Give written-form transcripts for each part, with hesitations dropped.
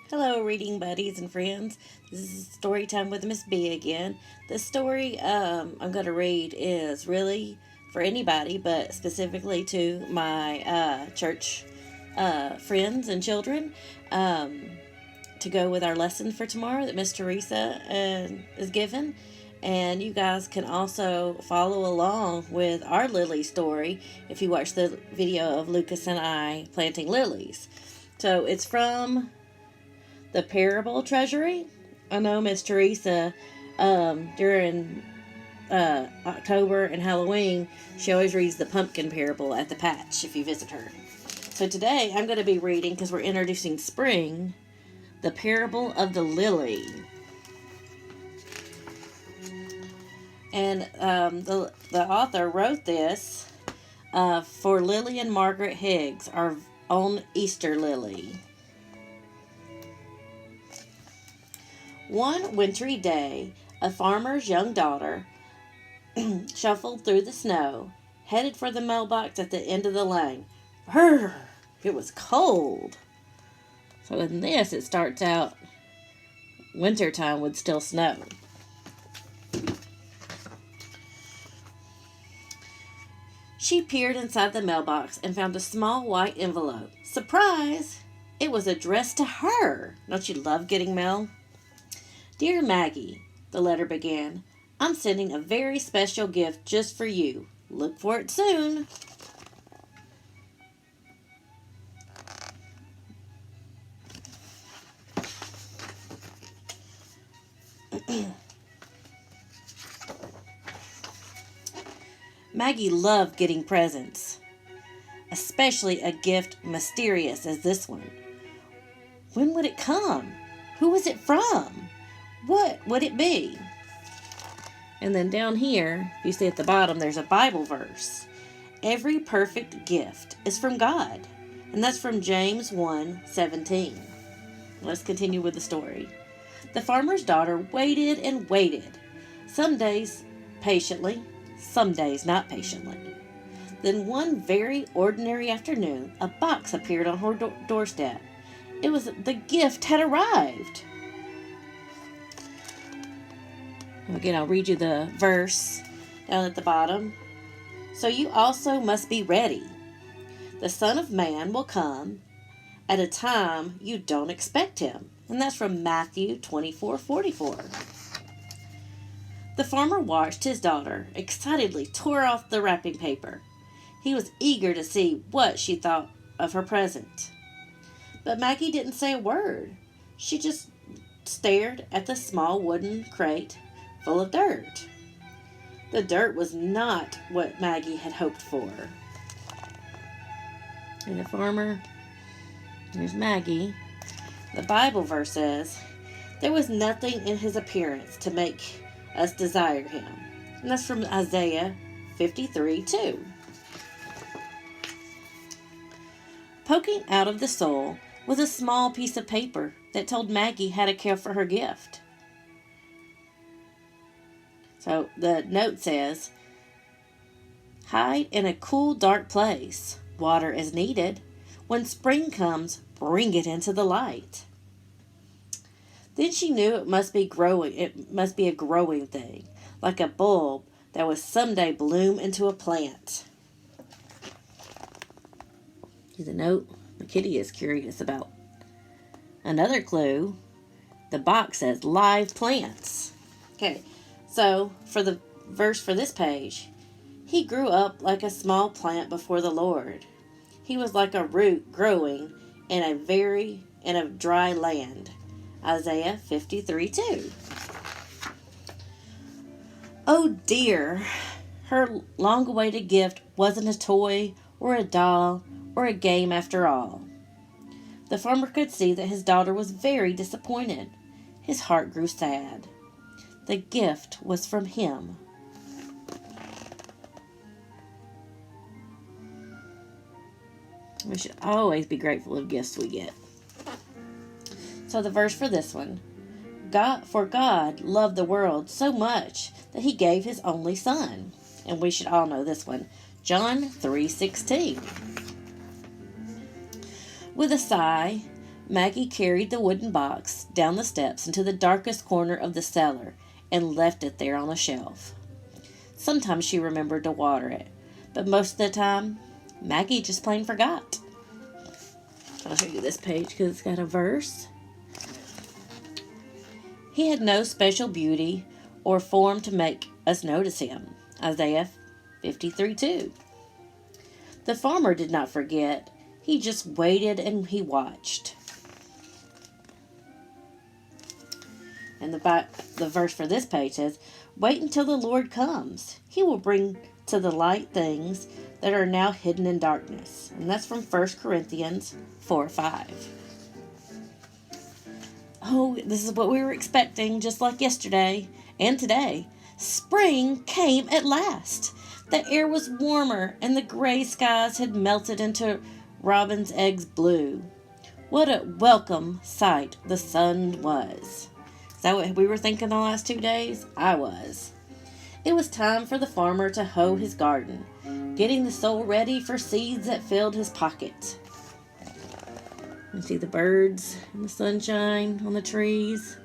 Hello, reading buddies and friends. This is story time with Miss B again. The story I'm going to read is really for anybody, but specifically to my church friends and children to go with our lesson for tomorrow that Miss Teresa is given. And you guys can also follow along with our lily story if you watch the video of Lucas and I planting lilies. So it's from the Parable Treasury. I know Miss Teresa, during October and Halloween, she always reads the pumpkin parable at the patch if you visit her. So today I'm going to be reading, because we're introducing spring, the Parable of the Lily. And the author wrote this for Lily and Margaret Higgs, our own Easter lily. One wintry day, a farmer's young daughter shuffled through the snow, headed for the mailbox at the end of the lane. Brr! It was cold. So in this, it starts out wintertime with still snow. She peered inside the mailbox and found a small white envelope. Surprise! It was addressed to her. Don't you love getting mail? Dear Maggie, the letter began, I'm sending a very special gift just for you. Look for it soon. Maggie loved getting presents, especially a gift mysterious as this one. When would it come? Who was it from? What would it be? And then down here, if you see at the bottom, there's a Bible verse. Every perfect gift is from God. And that's from James 1:17. Let's continue with the story. The farmer's daughter waited and waited. Some days patiently, some days not patiently. Then one very ordinary afternoon, a box appeared on her doorstep. It was the gift had arrived. Again, I'll read you the verse down at the bottom. So you also must be ready. The Son of Man will come at a time you don't expect him. And that's from Matthew 24:44. The farmer watched his daughter excitedly tore off the wrapping paper. He was eager to see what she thought of her present. But Maggie didn't say a word. She just stared at the small wooden crate full of dirt. The dirt was not what Maggie had hoped for. And the farmer, here's Maggie. The Bible verse says, there was nothing in his appearance to make us desire him. And that's from Isaiah 53:2. Poking out of the soil was a small piece of paper that told Maggie how to care for her gift. So the note says, hide in a cool, dark place. Water is needed. When spring comes, bring it into the light. Then she knew it must be growing. It must be a growing thing, like a bulb that would someday bloom into a plant. Here's a note the kitty is curious about. Another clue, the box says live plants. Okay, so for the verse for this page, he grew up like a small plant before the Lord. He was like a root growing in a dry land. Isaiah 53:2. Oh dear, her long-awaited gift wasn't a toy or a doll or a game after all. The farmer could see that his daughter was very disappointed. His heart grew sad. The gift was from him. We should always be grateful of gifts we get. So the verse for this one. For God loved the world so much that he gave his only son. And we should all know this one. John 3:16. With a sigh, Maggie carried the wooden box down the steps into the darkest corner of the cellar and left it there on a shelf. Sometimes she remembered to water it, but most of the time, Maggie just plain forgot. I'll show you this page because it's got a verse. He had no special beauty or form to make us notice him. Isaiah 53:2. The farmer did not forget. He just waited and he watched. And the verse for this page says, "Wait until the Lord comes. He will bring to the light things that are now hidden in darkness." And that's from 1 Corinthians 4:5. Oh, this is what we were expecting, just like yesterday and today. Spring came at last. The air was warmer, and the gray skies had melted into robin's eggs blue. What a welcome sight the sun was. Is that what we were thinking the last 2 days? I was. It was time for the farmer to hoe his garden, getting the soil ready for seeds that filled his pocket. You see the birds and the sunshine on the trees.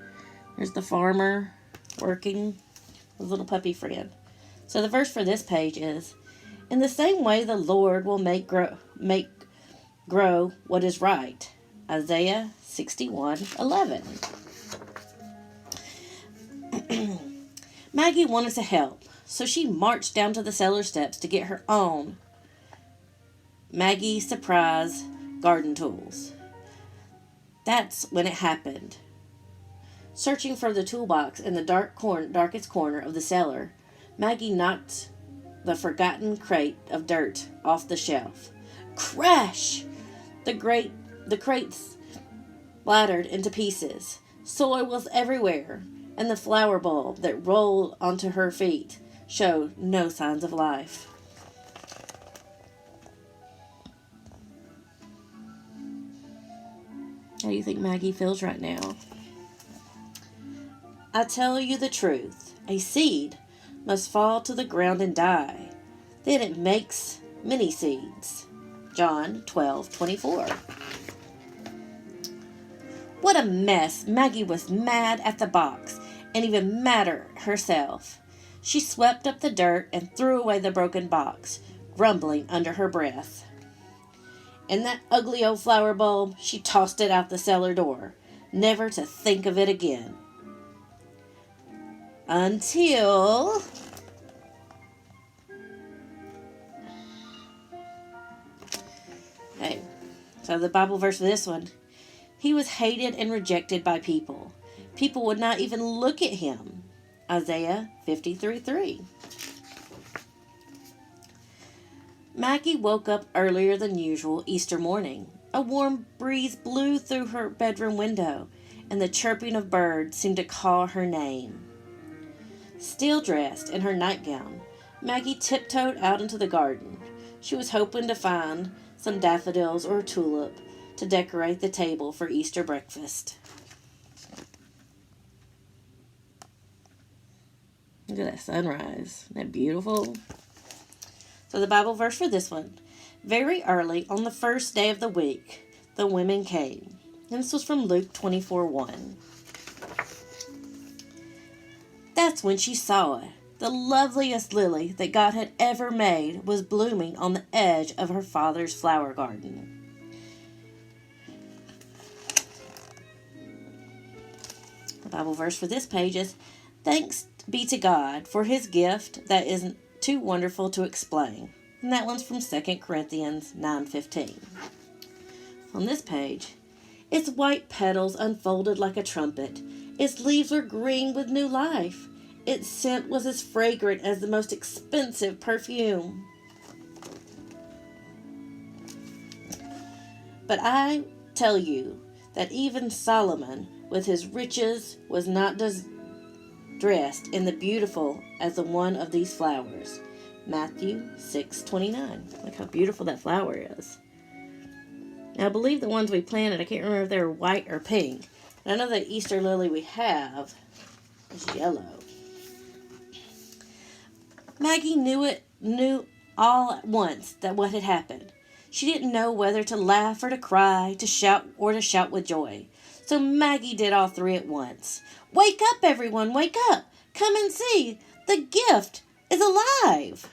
There's the farmer working with his little puppy friend. So the verse for this page is, "In the same way the Lord will make grow what is right." Isaiah 61:11. Maggie wanted to help, so she marched down to the cellar steps to get her own Maggie surprise garden tools. That's when it happened. Searching for the toolbox in the darkest corner of the cellar, Maggie knocked the forgotten crate of dirt off the shelf. Crash! The crates splattered into pieces. Soil was everywhere, and the flower bulb that rolled onto her feet showed no signs of life. How do you think Maggie feels right now? I tell you the truth, a seed must fall to the ground and die. Then it makes many seeds. John 12:24. What a mess. Maggie was mad at the box, and even madder herself. She swept up the dirt and threw away the broken box, grumbling under her breath. And that ugly old flower bulb, she tossed it out the cellar door, never to think of it again. Until... Okay, so the Bible verse for this one. He was hated and rejected by people. People would not even look at him. Isaiah 53:3. Maggie woke up earlier than usual Easter morning. A warm breeze blew through her bedroom window, and the chirping of birds seemed to call her name. Still dressed in her nightgown, Maggie tiptoed out into the garden. She was hoping to find some daffodils or a tulip to decorate the table for Easter breakfast. Look at that sunrise. Isn't that beautiful? So the Bible verse for this one. Very early on the first day of the week, the women came. And this was from Luke 24:1. That's when she saw it. The loveliest lily that God had ever made was blooming on the edge of her father's flower garden. The Bible verse for this page is, "Thanks be to God for his gift that isn't too wonderful to explain." And that one's from 2 Corinthians 9:15. On this page, its white petals unfolded like a trumpet. Its leaves were green with new life. Its scent was as fragrant as the most expensive perfume. But I tell you that even Solomon, with his riches, was not dressed in the beautiful as the one of these flowers. Matthew 6:29. Look how beautiful that flower is. Now, I believe the ones we planted, I can't remember if they were white or pink. I know the Easter lily we have is yellow. Maggie knew all at once that what had happened. She didn't know whether to laugh or to cry, to shout or to shout with joy. So Maggie did all three at once. Wake up, everyone, wake up! Come and see! The gift is alive!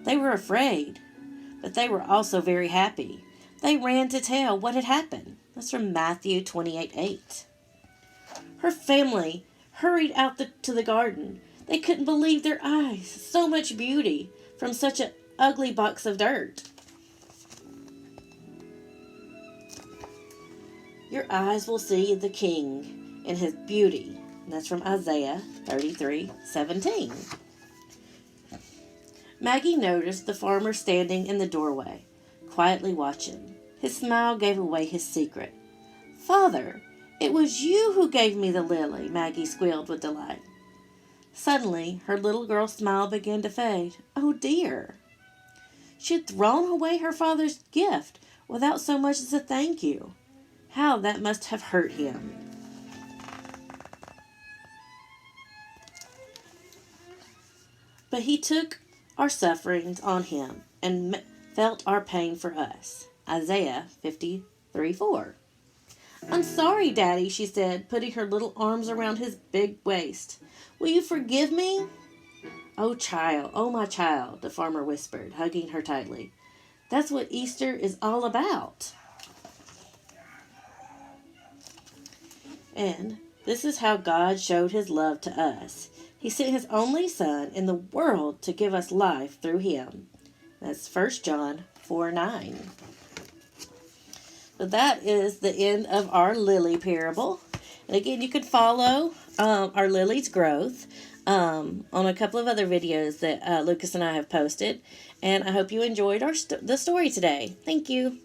They were afraid, but they were also very happy. They ran to tell what had happened. That's from Matthew 28:8. Her family hurried out to the garden. They couldn't believe their eyes. So much beauty from such an ugly box of dirt. Your eyes will see the King in his beauty. And that's from Isaiah 33:17. Maggie noticed the farmer standing in the doorway, quietly watching. His smile gave away his secret. Father, it was you who gave me the lily, Maggie squealed with delight. Suddenly, her little girl smile began to fade. Oh dear! She had thrown away her father's gift without so much as a thank you. How that must have hurt him. But he took our sufferings on him and felt our pain for us. Isaiah 53:4. I'm sorry, Daddy, she said, putting her little arms around his big waist. Will you forgive me? Oh, my child, the farmer whispered, hugging her tightly. That's what Easter is all about. And this is how God showed his love to us. He sent his only Son in the world to give us life through him. That's 1 John 4:9. So that is the end of our lily parable. And again, you can follow our lily's growth on a couple of other videos that Lucas and I have posted. And I hope you enjoyed the story today. Thank you.